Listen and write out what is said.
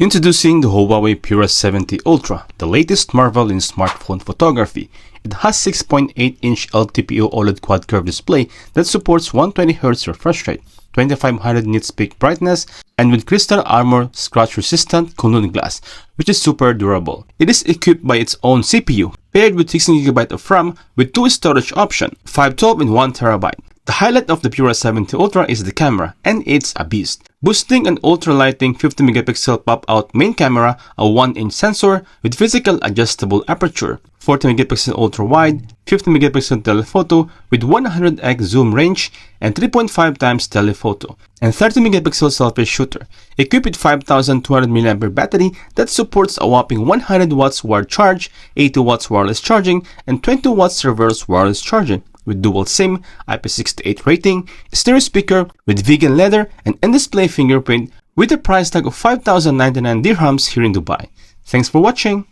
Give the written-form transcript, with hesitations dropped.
Introducing the Huawei Pura 70 Ultra, the latest marvel in smartphone photography. It has 6.8-inch LTPO OLED quad-curve display that supports 120Hz refresh rate, 2500 nits peak brightness, and with crystal armor scratch-resistant Kunlun glass, which is super durable. It is equipped by its own CPU, paired with 16GB of RAM with 2 storage options, 512 and 1TB. The highlight of the Pura 70 Ultra is the camera, and it's a beast. Boasting an ultra-lighting 50MP pop-out main camera, a 1-inch sensor with physical adjustable aperture, 40MP ultra-wide, 50MP telephoto with 100x zoom range and 3.5x telephoto, and 30MP selfie shooter, equipped with 5200mAh battery that supports a whopping 100W wired charge, 80W wireless charging, and 20W reverse wireless charging, with dual SIM, IP68 rating, stereo speaker with vegan leather, and in-display fingerprint with a price tag of 5,099 dirhams here in Dubai. Thanks for watching!